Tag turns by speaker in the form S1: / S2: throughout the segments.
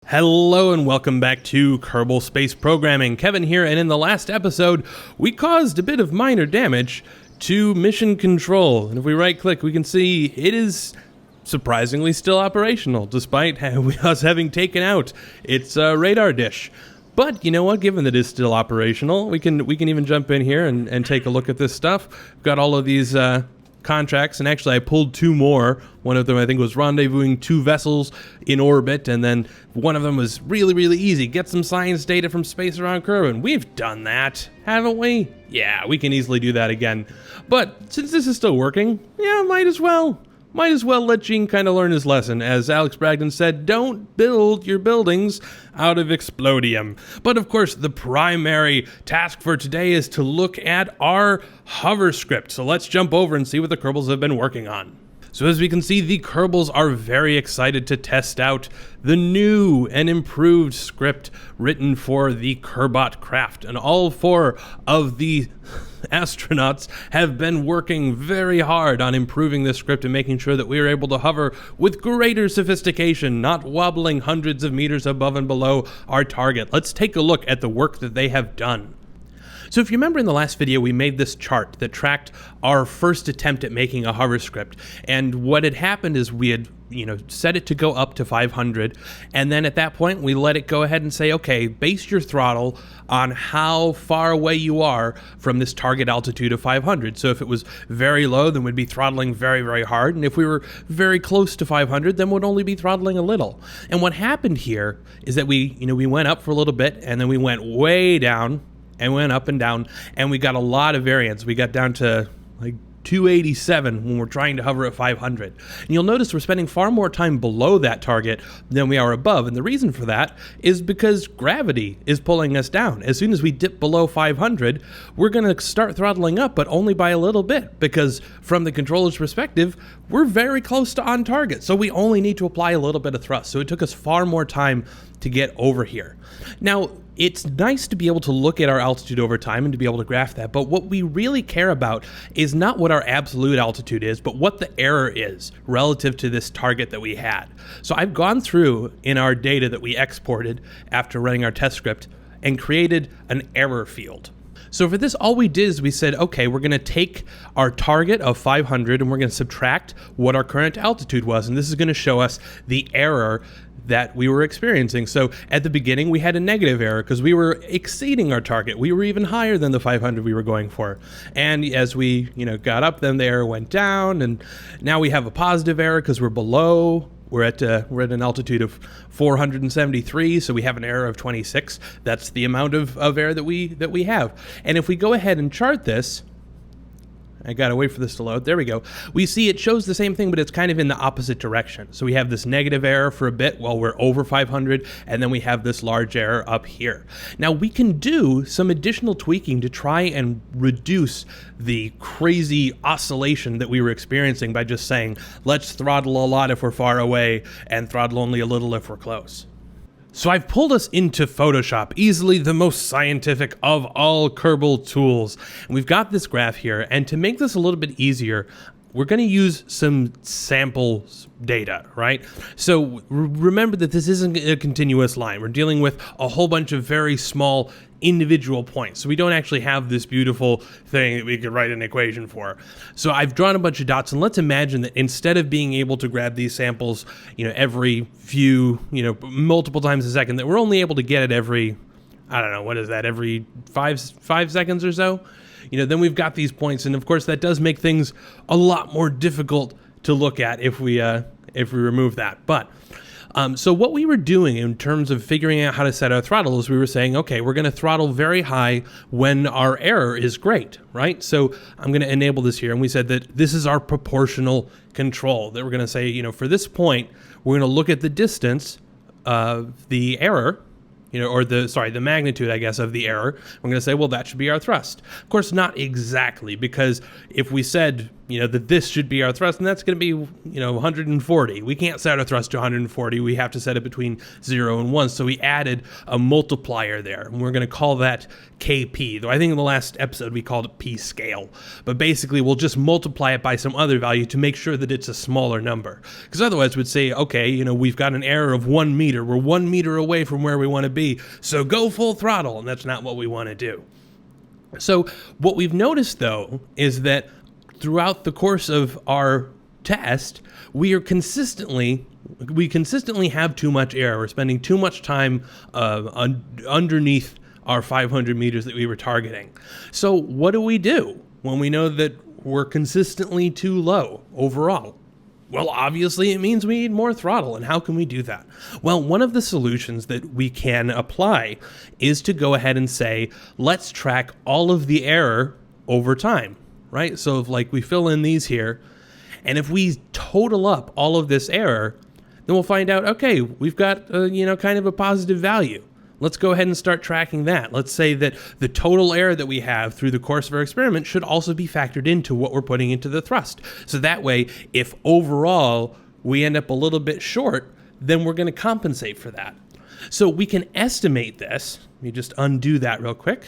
S1: Hello and welcome back to Kerbal Space Programming. Kevin here, and in the last episode, we caused a bit of minor damage to mission control. And if we right-click, we can see it is surprisingly still operational, despite us having taken out its radar dish. But you know what? Given that it's still operational, we can even jump in here and take a look at this stuff. We've got all of these contracts, and actually I pulled two more. One of them I think was rendezvousing two vessels in orbit, and then one of them was really easy. Get some science data from space around Kerbal. We've done that, haven't we? Yeah, we can easily do that again. But since this is still working, yeah, might as well let Gene kind of learn his lesson. As Alex Bragdon said, don't build your buildings out of explodium. But of course, the primary task for today is to look at our hoverscript. So let's jump over and see what the Kerbals have been working on. So as we can see, the Kerbals are very excited to test out the new and improved script written for the Kerbot craft. And all four of the astronauts have been working very hard on improving this script and making sure that we are able to hover with greater sophistication, not wobbling hundreds of meters above and below our target. Let's take a look at the work that they have done. So if you remember in the last video, we made this chart that tracked our first attempt at making a hover script. And what had happened is we had, set it to go up to 500. And then at that point, we let it go ahead and say, okay, base your throttle on how far away you are from this target altitude of 500. So if it was very low, then we'd be throttling very hard. And if we were very close to 500, then we'd only be throttling a little. And what happened here is that we went up for a little bit, and then we went way down, and went up and down, and we got a lot of variance. We got down to like 287 when we're trying to hover at 500. And you'll notice we're spending far more time below that target than we are above. And the reason for that is because gravity is pulling us down. As soon as we dip below 500, we're going to start throttling up, but only by a little bit, because from the controller's perspective, we're very close to on target. So we only need to apply a little bit of thrust. So it took us far more time to get over here. Now, it's nice to be able to look at our altitude over time and to be able to graph that, but what we really care about is not what our absolute altitude is, but what the error is relative to this target that we had. So I've gone through in our data that we exported after running our test script and created an error field. So for this, all we did is we said, okay, we're going to take our target of 500 and we're going to subtract what our current altitude was, and this is going to show us the error that we were experiencing. So at the beginning, we had a negative error because we were exceeding our target. We were even higher than the 500 we were going for. And as we, got up, then the error went down, and now we have a positive error because we're below. We're at an altitude of 473, so we have an error of 26. That's the amount of error that we have. And if we go ahead and chart this, I gotta wait for this to load. There we go. We see it shows the same thing, but it's kind of in the opposite direction. So we have this negative error for a bit while we're over 500, and then we have this large error up here. Now we can do some additional tweaking to try and reduce the crazy oscillation that we were experiencing by just saying, let's throttle a lot if we're far away and throttle only a little if we're close. So I've pulled us into Photoshop, easily the most scientific of all Kerbal tools. And we've got this graph here, and to make this a little bit easier, we're going to use some sample data, right? So remember that this isn't a continuous line. We're dealing with a whole bunch of very small individual points. So we don't actually have this beautiful thing that we could write an equation for. So I've drawn a bunch of dots, and let's imagine that instead of being able to grab these samples, every few, multiple times a second, that we're only able to get it every, I don't know, what is that, every five seconds or so? Then we've got these points, and of course that does make things a lot more difficult to look at if we remove that. But so what we were doing in terms of figuring out how to set our throttle is we were saying, okay, we're going to throttle very high when our error is great, right? So I'm going to enable this here, and we said that this is our proportional control, that we're going to say, for this point, we're going to look at the distance of the error, or the magnitude, I guess, of the error. We're going to say, well, that should be our thrust. Of course, not exactly, because if we said, that this should be our thrust, and that's going to be, 140. We can't set our thrust to 140. We have to set it between 0 and 1. So we added a multiplier there, and we're going to call that KP. Though I think in the last episode we called it P scale. But basically, we'll just multiply it by some other value to make sure that it's a smaller number. Because otherwise we'd say, okay, we've got an error of 1 meter. We're 1 meter away from where we want to be. So go full throttle, and that's not what we want to do. So what we've noticed, though, is that throughout the course of our test, we consistently have too much error. We're spending too much time underneath our 500 meters that we were targeting. So what do we do when we know that we're consistently too low overall? Well, obviously it means we need more throttle. And how can we do that? Well, one of the solutions that we can apply is to go ahead and say, let's track all of the error over time. Right? So if we fill in these here, and if we total up all of this error, then we'll find out, okay, we've got, kind of a positive value. Let's go ahead and start tracking that. Let's say that the total error that we have through the course of our experiment should also be factored into what we're putting into the thrust. So that way, if overall we end up a little bit short, then we're going to compensate for that. So we can estimate this. Let me just undo that real quick.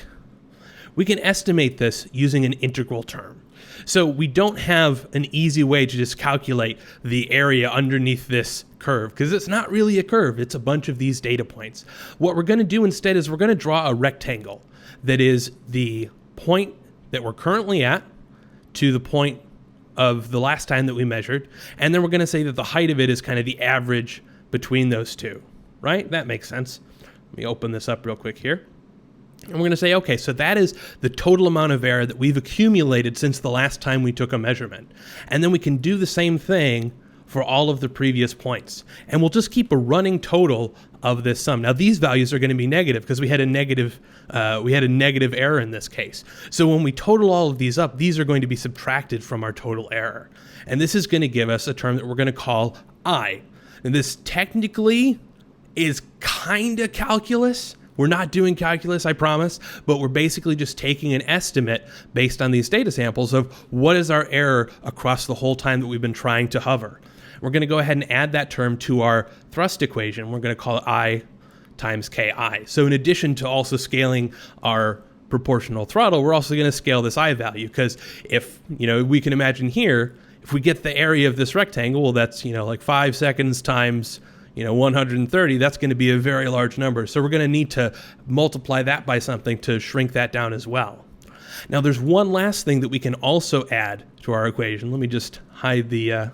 S1: We can estimate this using an integral term. So we don't have an easy way to just calculate the area underneath this curve, because it's not really a curve. It's a bunch of these data points. What we're going to do instead is we're going to draw a rectangle that is the point that we're currently at to the point of the last time that we measured. And then we're going to say that the height of it is kind of the average between those two, right? That makes sense. Let me open this up real quick here. And we're going to say, okay, so that is the total amount of error that we've accumulated since the last time we took a measurement. And then we can do the same thing for all of the previous points. And we'll just keep a running total of this sum. Now, these values are going to be negative because we had a negative error in this case. So when we total all of these up, these are going to be subtracted from our total error. And this is going to give us a term that we're going to call I. And this technically is kind of calculus. We're not doing calculus, I promise, but we're basically just taking an estimate based on these data samples of what is our error across the whole time that we've been trying to hover. We're going to go ahead and add that term to our thrust equation. We're going to call it I times Ki. So in addition to also scaling our proportional throttle, we're also going to scale this I value, because if, we can imagine here, if we get the area of this rectangle, well, that's, 5 seconds times 130, that's going to be a very large number. So we're going to need to multiply that by something to shrink that down as well. Now, there's one last thing that we can also add to our equation. Let me just hide the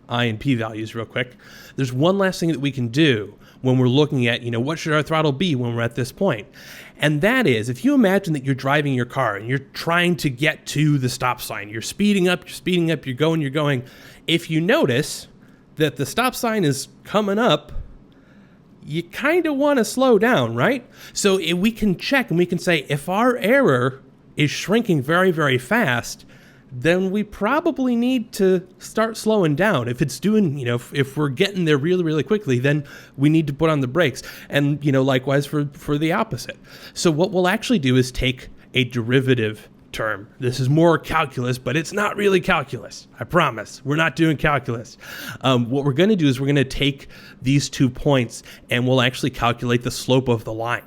S1: I and P values real quick. There's one last thing that we can do when we're looking at, what should our throttle be when we're at this point? And that is, if you imagine that you're driving your car and you're trying to get to the stop sign, you're speeding up, you're going. If you notice that the stop sign is coming up, you kind of want to slow down, right? So if we can check and we can say, if our error is shrinking very, very fast, then we probably need to start slowing down. If it's doing, if we're getting there really, really quickly, then we need to put on the brakes. And, likewise for the opposite. So what we'll actually do is take a derivative term. This is more calculus, but it's not really calculus. I promise. We're not doing calculus. What we're going to do is we're going to take these 2 points and we'll actually calculate the slope of the line.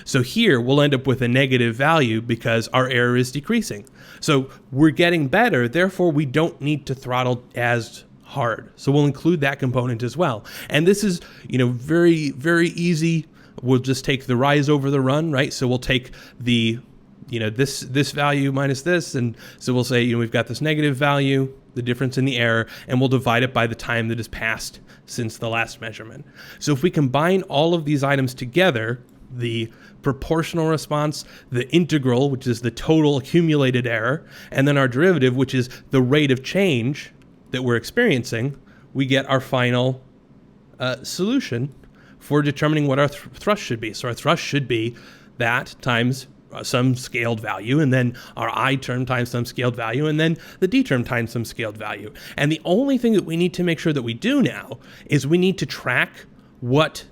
S1: So here we'll end up with a negative value because our error is decreasing. So we're getting better, therefore we don't need to throttle as hard. So we'll include that component as well. And this is, very, very easy. We'll just take the rise over the run, right? So we'll take the this value minus this, and so we'll say, we've got this negative value, the difference in the error, and we'll divide it by the time that has passed since the last measurement. So if we combine all of these items together, the proportional response, the integral, which is the total accumulated error, and then our derivative, which is the rate of change that we're experiencing, we get our final solution for determining what our thrust should be. So our thrust should be that times some scaled value, and then our I term times some scaled value, and then the D term times some scaled value. And the only thing that we need to make sure that we do now is we need to track what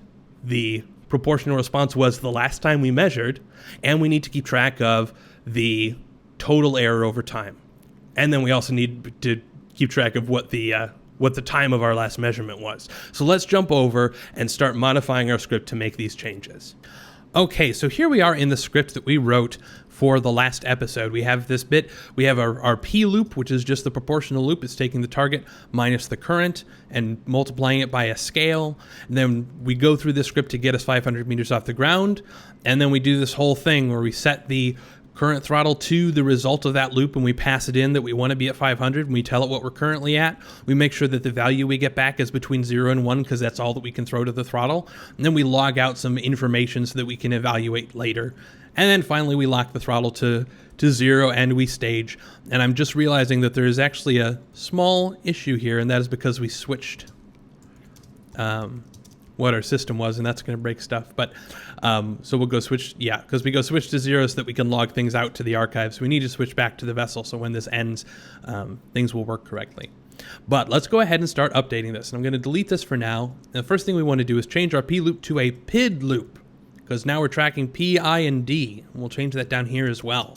S1: the proportional response was the last time we measured, and we need to keep track of the total error over time. And then we also need to keep track of what the time of our last measurement was. So let's jump over and start modifying our script to make these changes. Okay, so here we are in the script that we wrote for the last episode. We have this bit, we have our P loop, which is just the proportional loop. It's taking the target minus the current and multiplying it by a scale. And then we go through this script to get us 500 meters off the ground. And then we do this whole thing where we set the current throttle to the result of that loop, and we pass it in that we want to be at 500, and we tell it what we're currently at. We make sure that the value we get back is between 0 and 1, because that's all that we can throw to the throttle. And then we log out some information so that we can evaluate later. And then finally we lock the throttle to 0 and we stage. And I'm just realizing that there is actually a small issue here, and that is because we switched what our system was, and that's going to break stuff. But so we'll go switch, because we go switch to 0 so that we can log things out to the archive. So we need to switch back to the vessel so when this ends, things will work correctly. But let's go ahead and start updating this. And I'm going to delete this for now. And the first thing we want to do is change our P loop to a PID loop, because now we're tracking P, I, and D. And we'll change that down here as well.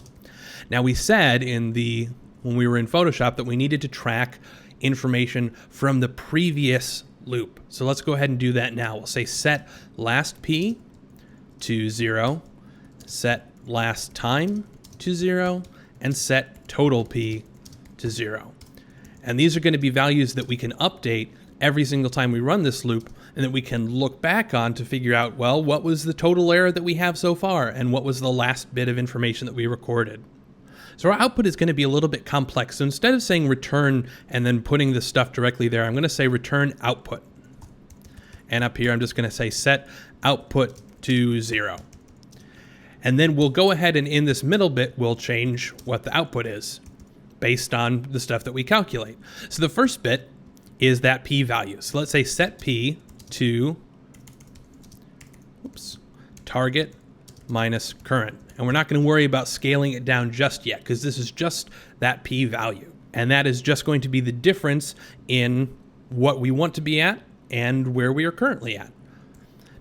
S1: Now we said when we were in Photoshop that we needed to track information from the previous loop. So let's go ahead and do that now. We'll say set last P to 0, set last time to 0, and set total P to 0. And these are going to be values that we can update every single time we run this loop, and that we can look back on to figure out, well, what was the total error that we have so far, and what was the last bit of information that we recorded. So our output is going to be a little bit complex. So instead of saying return and then putting the stuff directly there, I'm going to say return output. And up here, I'm just going to say set output to 0. And then we'll go ahead and in this middle bit, we'll change what the output is based on the stuff that we calculate. So the first bit is that P value. So let's say set P to target minus current. And we're not going to worry about scaling it down just yet, because this is just that P value. And that is just going to be the difference in what we want to be at and where we are currently at.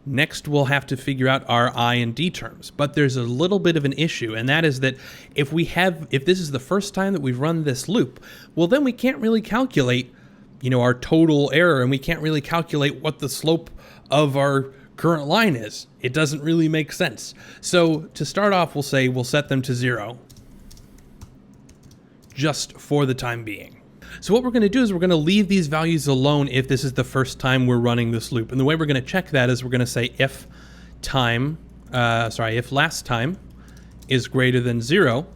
S1: Next, we'll have to figure out our I and D terms. But there's a little bit of an issue, and that is that if this is the first time that we've run this loop, well, then we can't really calculate, our total error, and we can't really calculate what the slope of our current line is. It doesn't really make sense. So to start off, we'll say we'll set them to 0 just for the time being. So what we're going to do is we're going to leave these values alone if this is the first time we're running this loop. And the way we're going to check that is we're going to say if last time is greater than 0,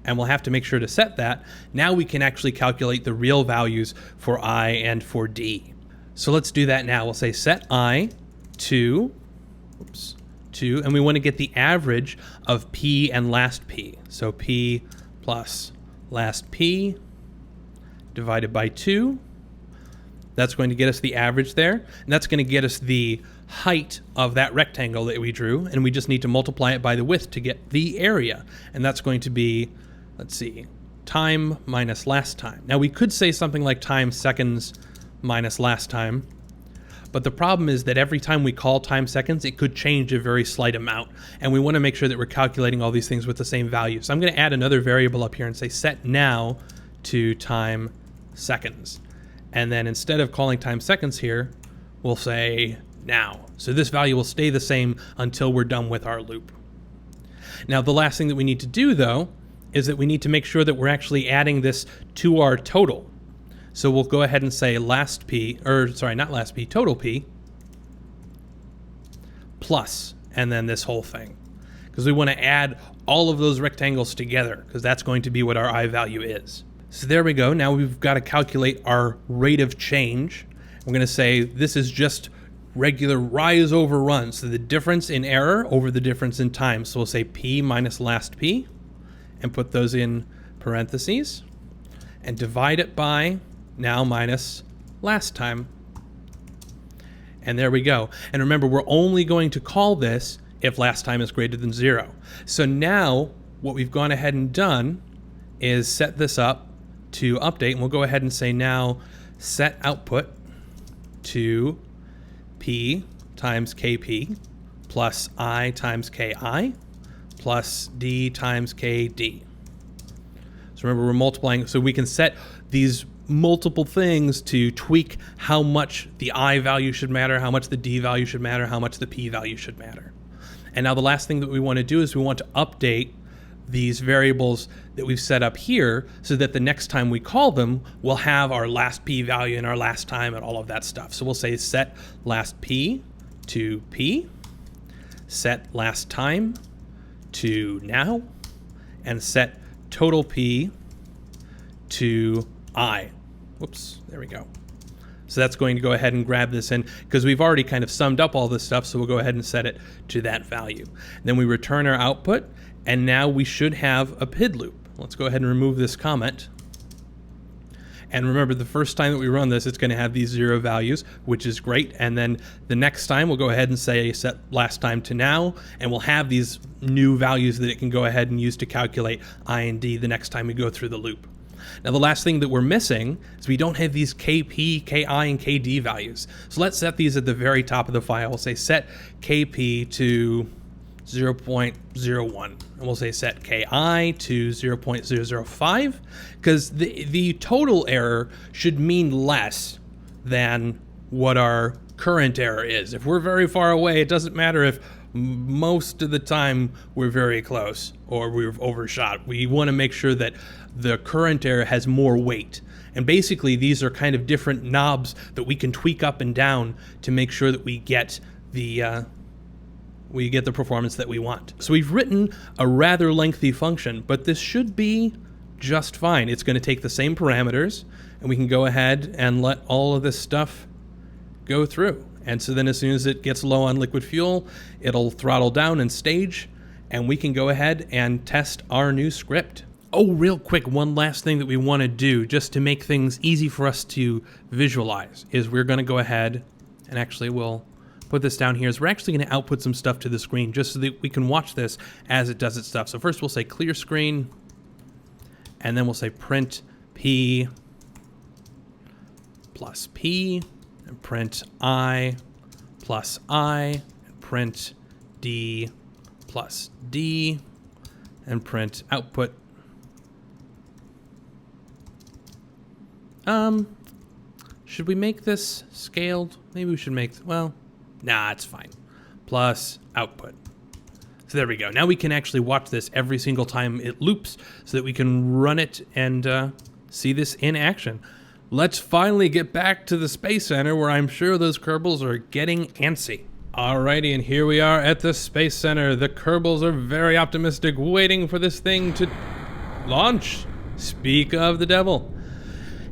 S1: and we'll have to make sure to set that. Now we can actually calculate the real values for I and for D. So let's do that now. We'll say set I to 2, and we want to get the average of P and last P. So P plus last P divided by 2. That's going to get us the average there, and that's going to get us the height of that rectangle that we drew, and we just need to multiply it by the width to get the area, and that's going to be, let's see, time minus last time. Now we could say something like time seconds minus last time, but the problem is that every time we call time seconds, it could change a very slight amount, and we want to make sure that we're calculating all these things with the same value. So I'm going to add another variable up here and say set now to time seconds. And then instead of calling time seconds here, we'll say now. So this value will stay the same until we're done with our loop. Now the last thing that we need to do though is that we need to make sure that we're actually adding this to our total. So we'll go ahead and say total P plus, and then this whole thing, because we want to add all of those rectangles together, because that's going to be what our I value is. So there we go. Now we've got to calculate our rate of change. We're going to say this is just regular rise over run. So the difference in error over the difference in time. So we'll say P minus last P and put those in parentheses and divide it by now minus last time. And there we go. And remember, we're only going to call this if last time is greater than 0. So now what we've gone ahead and done is set this up to update, and we'll go ahead and say now set output to P times KP plus I times KI plus D times KD. So So remember, we're multiplying, so we can set these multiple things to tweak how much the I value should matter, how much the D value should matter, how much the P value should matter. And now the last thing that we want to do is we want to update these variables that we've set up here so that the next time we call them, we'll have our last P value and our last time and all of that stuff. So we'll say set last P to P, set last time to now, and set total P to I. Whoops, there we go. So that's going to go ahead and grab this in because we've already kind of summed up all this stuff. So we'll go ahead and set it to that value. Then we return our output, and now we should have a PID loop. Let's go ahead and remove this comment. And remember, the first time that we run this, it's going to have these 0 values, which is great. And then the next time we'll go ahead and say set last time to now, and we'll have these new values that it can go ahead and use to calculate I and D the next time we go through the loop. Now, the last thing that we're missing is we don't have these KP, KI, and KD values. So let's set these at the very top of the file. We'll say set KP to 0.01, and we'll say set KI to 0.005, because the total error should mean less than what our current error is. If we're very far away, it doesn't matter if most of the time we're very close or we've overshot. We want to make sure that the current error has more weight. And basically, these are kind of different knobs that we can tweak up and down to make sure that we get the performance that we want. So we've written a rather lengthy function, but this should be just fine. It's going to take the same parameters, and we can go ahead and let all of this stuff go through. And so then as soon as it gets low on liquid fuel, it'll throttle down and stage, and we can go ahead and test our new script. Oh, real quick, one last thing that we want to do just to make things easy for us to visualize is we're going to go ahead and actually we'll put this down here is we're actually going to output some stuff to the screen just so that we can watch this as it does its stuff. So first we'll say clear screen, and then we'll say print P plus P, and print I plus I, and print D plus D, and print output. Should we make this scaled? Maybe we should make, well, nah, it's fine. Plus output. So there we go. Now we can actually watch this every single time it loops so that we can run it and see this in action. Let's finally get back to the Space Center where I'm sure those Kerbals are getting antsy. Alrighty, and here we are at the Space Center. The Kerbals are very optimistic, waiting for this thing to launch. Speak of the devil.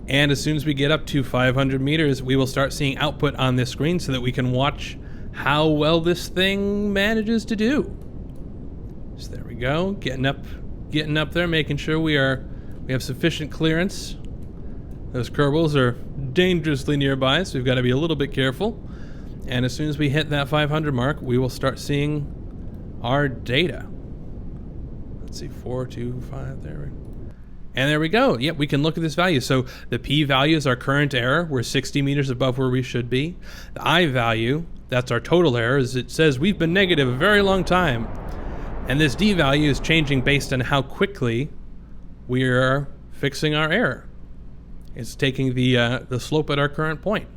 S1: And as soon as we get up to 500 meters, we will start seeing output on this screen so that we can watch how well this thing manages to do. So there we go, getting up there, making sure we have sufficient clearance. Those Kerbals are dangerously nearby, so we've got to be a little bit careful. And as soon as we hit that 500 mark, we will start seeing our data. Let's see, 425 there. And there we go. Yep, we can look at this value. So the P value is our current error. We're 60 meters above where we should be. The I value, that's our total error, as it says we've been negative a very long time. And this D value is changing based on how quickly we are fixing our error. It's taking the slope at our current point.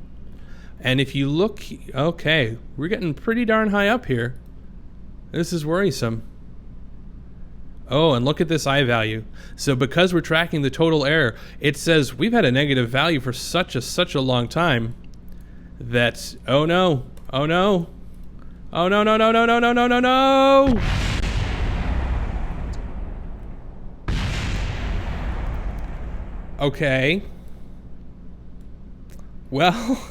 S1: And if you look, okay, we're getting pretty darn high up here. This is worrisome. Oh, and look at this I value. So because we're tracking the total error, it says we've had a negative value for such a long time that, oh no, oh no, oh no, no, no, no, no, no, no, no, no. Okay. Well,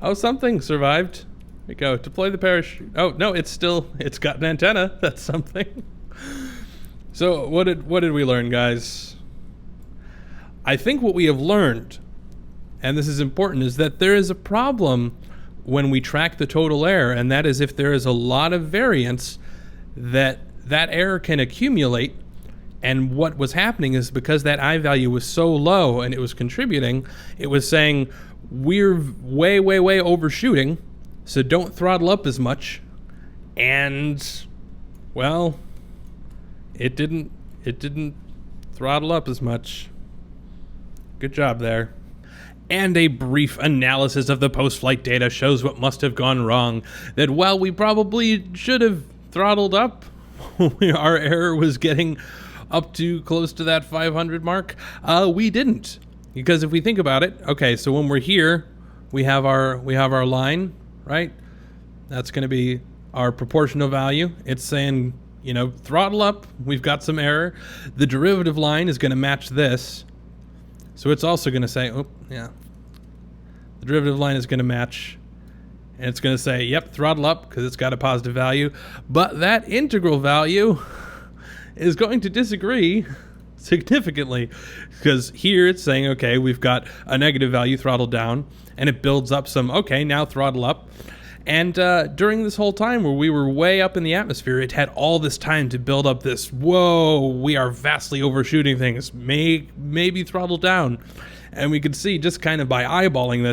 S1: oh, something survived. There we go. Deploy the parachute. Oh, no, it's got an antenna. That's something. So what did we learn, guys? I think what we have learned, and this is important, is that there is a problem when we track the total error, and that is if there is a lot of variance, that error can accumulate. And what was happening is because that I value was so low and it was contributing, it was saying we're way, way, way overshooting, so don't throttle up as much. And, well, it didn't throttle up as much. Good job there. And a brief analysis of the post-flight data shows what must have gone wrong. That while we probably should have throttled up, our error was getting up to close to that 500 mark. We didn't, because if we think about it, okay, so when we're here, we have our line, right? That's going to be our proportional value. It's saying, you know, throttle up. We've got some error. The derivative line is going to match this. So it's also going to say, oh, yeah. The derivative line is going to match. And it's going to say, yep, throttle up, because it's got a positive value. But that integral value is going to disagree significantly. Because here it's saying, okay, we've got a negative value, throttle down. And it builds up some, okay, now throttle up. And during this whole time where we were way up in the atmosphere, it had all this time to build up this, whoa, we are vastly overshooting things, maybe throttle down. And we could see just kind of by eyeballing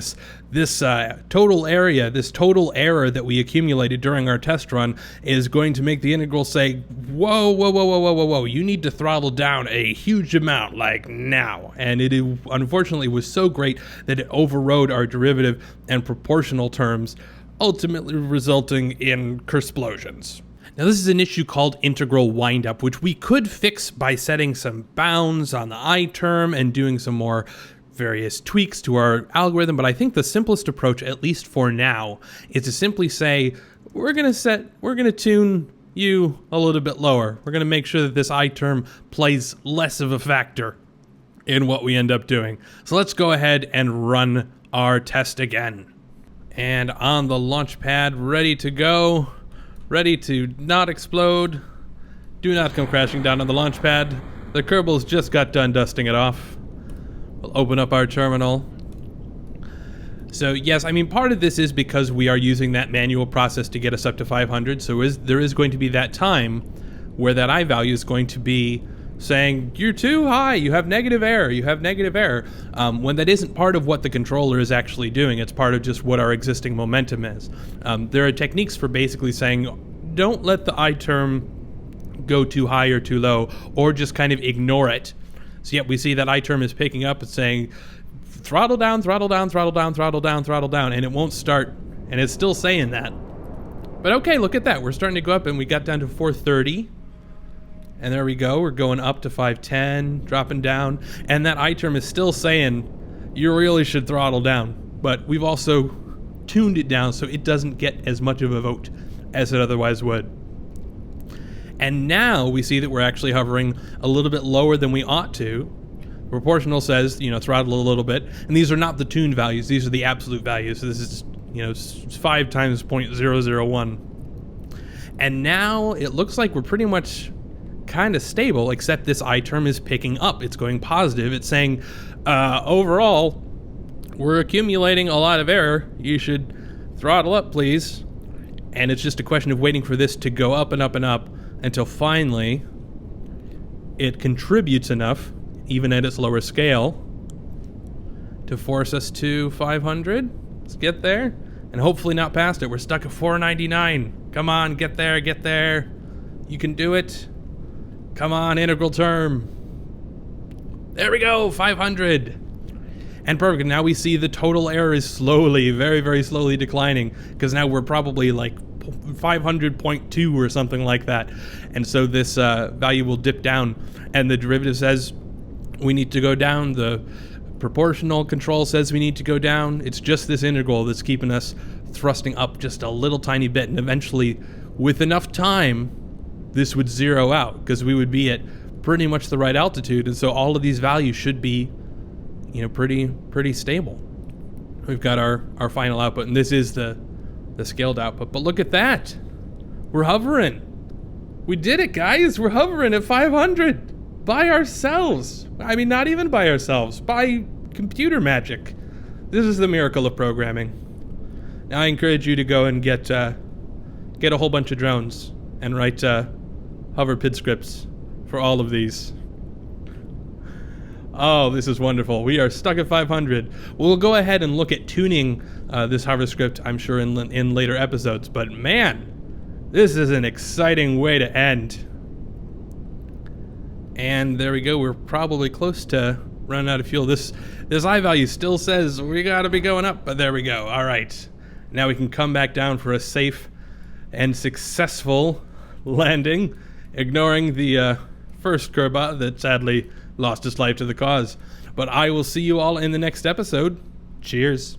S1: this total area, this total error that we accumulated during our test run is going to make the integral say, whoa, whoa, whoa, whoa, whoa, whoa, whoa, you need to throttle down a huge amount, like now. And it unfortunately was so great that it overrode our derivative and proportional terms, ultimately resulting in Kersplosions. Now this is an issue called integral windup, which we could fix by setting some bounds on the I term and doing some more various tweaks to our algorithm, but I think the simplest approach, at least for now, is to simply say, we're going to tune you a little bit lower. We're going to make sure that this I term plays less of a factor in what we end up doing. So let's go ahead and run our test again. And on the launch pad, ready to go, ready to not explode. Do not come crashing down on the launch pad. The Kerbals just got done dusting it off. We'll open up our terminal. So yes, I mean, part of this is because we are using that manual process to get us up to 500. So there is going to be that time where that I value is going to be saying, you're too high, you have negative error, when that isn't part of what the controller is actually doing. It's part of just what our existing momentum is. There are techniques for basically saying, don't let the I term go too high or too low, or just kind of ignore it. So yet we see that I term is picking up, it's saying, throttle down, throttle down, throttle down, throttle down, throttle down, and it won't start, and it's still saying that. But okay, look at that, we're starting to go up, and we got down to 430. And there we go, we're going up to 510, dropping down, and that I term is still saying you really should throttle down. But we've also tuned it down so it doesn't get as much of a vote as it otherwise would. And now we see that we're actually hovering a little bit lower than we ought to. Proportional says, throttle a little bit, and these are not the tuned values, these are the absolute values. So this is, 5 times 0.001. And now it looks like we're pretty much kind of stable, except this I term is picking up. It's going positive. It's saying, overall, we're accumulating a lot of error. You should throttle up, please. And it's just a question of waiting for this to go up and up and up until finally it contributes enough, even at its lower scale, to force us to 500. Let's get there. And hopefully not past it. We're stuck at 499. Come on, get there, get there. You can do it. Come on, integral term. There we go, 500. And perfect, now we see the total error is slowly, very, very slowly declining, because now we're probably like 500.2 or something like that. And so this value will dip down, and the derivative says we need to go down. The proportional control says we need to go down. It's just this integral that's keeping us thrusting up just a little tiny bit, and eventually, with enough time, this would zero out, because we would be at pretty much the right altitude, and so all of these values should be, pretty stable. We've got our final output, and this is the scaled output. But look at that, we're hovering. We did it, guys. We're hovering at 500 by ourselves. I mean, not even by ourselves, by computer magic. This is the miracle of programming. Now I encourage you to go and get a whole bunch of drones and write hover PID scripts for all of these. Oh, this is wonderful. We are stuck at 500. We'll go ahead and look at tuning this hover script, I'm sure, in later episodes. But man, this is an exciting way to end. And there we go. We're probably close to running out of fuel. This I value still says we gotta be going up, but there we go. All right. Now we can come back down for a safe and successful landing, ignoring the first Kerbal that sadly lost his life to the cause. But I will see you all in the next episode. Cheers.